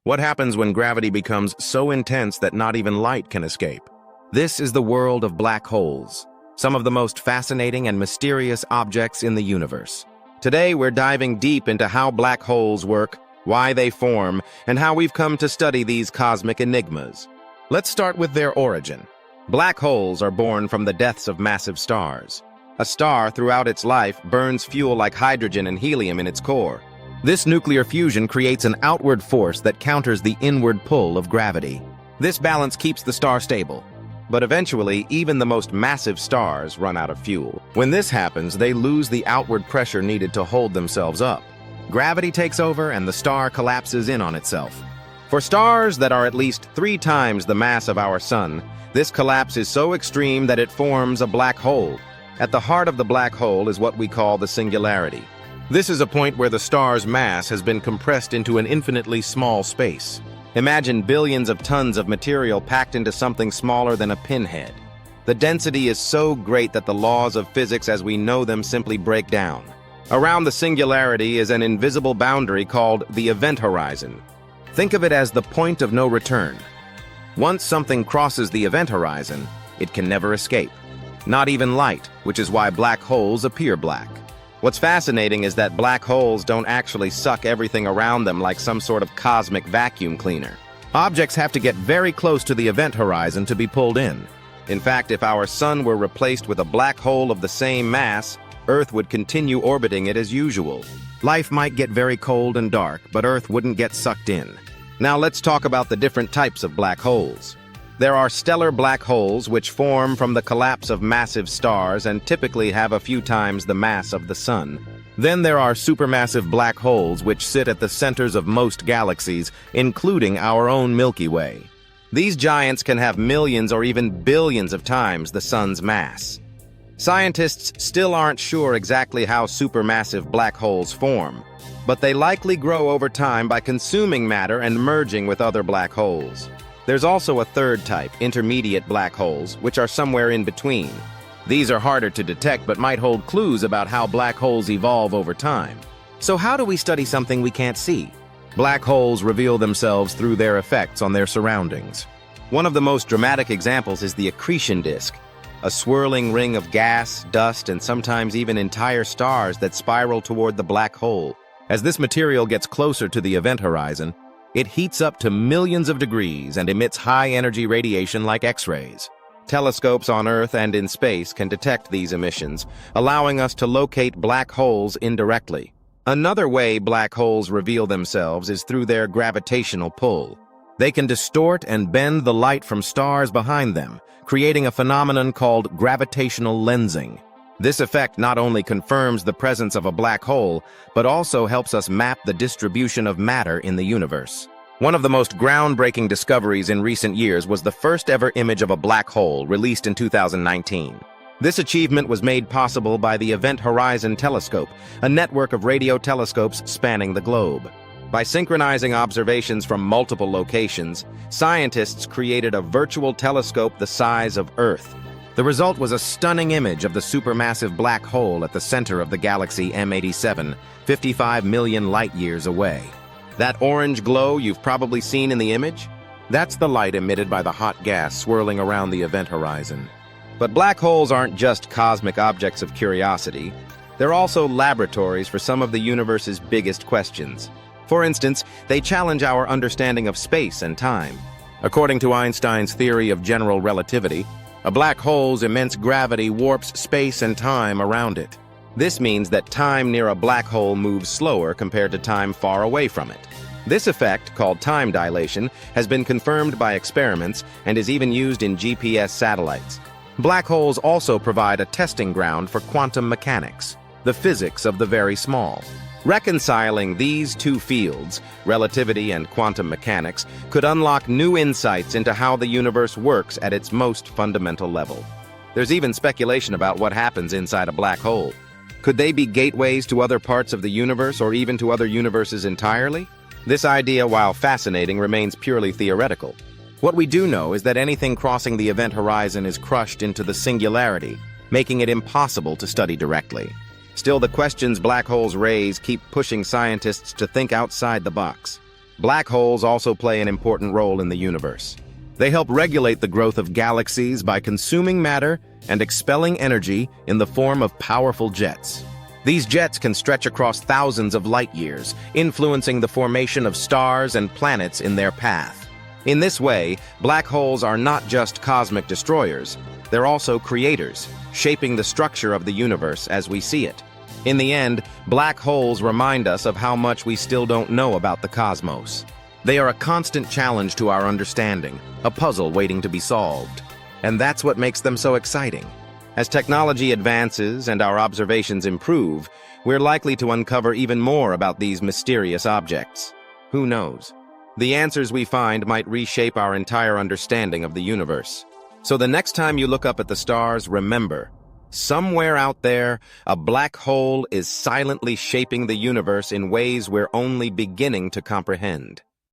What happens when gravity becomes so intense that not even light can escape? This is the world of black holes, some of the most fascinating and mysterious objects in the universe. Today, we're diving deep into how black holes work, why they form, and how we've come to study these cosmic enigmas. Let's start with their origin. Black holes are born from the deaths of massive stars. A star, throughout its life, burns fuel like hydrogen and helium in its core. This nuclear fusion creates an outward force that counters the inward pull of gravity. This balance keeps the star stable. But eventually, even the most massive stars run out of fuel. When this happens, they lose the outward pressure needed to hold themselves up. Gravity takes over and the star collapses in on itself. For stars that are at least 3 times the mass of our Sun, this collapse is so extreme that it forms a black hole. At the heart of the black hole is what we call the singularity. This is a point where the star's mass has been compressed into an infinitely small space. Imagine billions of tons of material packed into something smaller than a pinhead. The density is so great that the laws of physics as we know them simply break down. Around the singularity is an invisible boundary called the event horizon. Think of it as the point of no return. Once something crosses the event horizon, it can never escape. Not even light, which is why black holes appear black. What's fascinating is that black holes don't actually suck everything around them like some sort of cosmic vacuum cleaner. Objects have to get very close to the event horizon to be pulled in. In fact, if our Sun were replaced with a black hole of the same mass, Earth would continue orbiting it as usual. Life might get very cold and dark, but Earth wouldn't get sucked in. Now let's talk about the different types of black holes. There are stellar black holes which form from the collapse of massive stars and typically have a few times the mass of the Sun. Then there are supermassive black holes which sit at the centers of most galaxies, including our own Milky Way. These giants can have millions or even billions of times the Sun's mass. Scientists still aren't sure exactly how supermassive black holes form, but they likely grow over time by consuming matter and merging with other black holes. There's also a third type, intermediate black holes, which are somewhere in between. These are harder to detect but might hold clues about how black holes evolve over time. So how do we study something we can't see? Black holes reveal themselves through their effects on their surroundings. One of the most dramatic examples is the accretion disk, a swirling ring of gas, dust, and sometimes even entire stars that spiral toward the black hole. As this material gets closer to the event horizon, it heats up to millions of degrees and emits high-energy radiation like X-rays. Telescopes on Earth and in space can detect these emissions, allowing us to locate black holes indirectly. Another way black holes reveal themselves is through their gravitational pull. They can distort and bend the light from stars behind them, creating a phenomenon called gravitational lensing. This effect not only confirms the presence of a black hole, but also helps us map the distribution of matter in the universe. One of the most groundbreaking discoveries in recent years was the first ever image of a black hole released in 2019. This achievement was made possible by the Event Horizon Telescope, a network of radio telescopes spanning the globe. By synchronizing observations from multiple locations, scientists created a virtual telescope the size of Earth. The result was a stunning image of the supermassive black hole at the center of the galaxy M87, 55 million light-years away. That orange glow you've probably seen in the image? That's the light emitted by the hot gas swirling around the event horizon. But black holes aren't just cosmic objects of curiosity. They're also laboratories for some of the universe's biggest questions. For instance, they challenge our understanding of space and time. According to Einstein's theory of general relativity, a black hole's immense gravity warps space and time around it. This means that time near a black hole moves slower compared to time far away from it. This effect, called time dilation, has been confirmed by experiments and is even used in GPS satellites. Black holes also provide a testing ground for quantum mechanics, the physics of the very small. Reconciling these two fields, relativity and quantum mechanics, could unlock new insights into how the universe works at its most fundamental level. There's even speculation about what happens inside a black hole. Could they be gateways to other parts of the universe or even to other universes entirely? This idea, while fascinating, remains purely theoretical. What we do know is that anything crossing the event horizon is crushed into the singularity, making it impossible to study directly. Still, the questions black holes raise keep pushing scientists to think outside the box. Black holes also play an important role in the universe. They help regulate the growth of galaxies by consuming matter and expelling energy in the form of powerful jets. These jets can stretch across thousands of light years, influencing the formation of stars and planets in their path. In this way, black holes are not just cosmic destroyers, they're also creators, shaping the structure of the universe as we see it. In the end, black holes remind us of how much we still don't know about the cosmos. They are a constant challenge to our understanding, a puzzle waiting to be solved. And that's what makes them so exciting. As technology advances and our observations improve, we're likely to uncover even more about these mysterious objects. Who knows? The answers we find might reshape our entire understanding of the universe. So the next time you look up at the stars, remember, somewhere out there, a black hole is silently shaping the universe in ways we're only beginning to comprehend.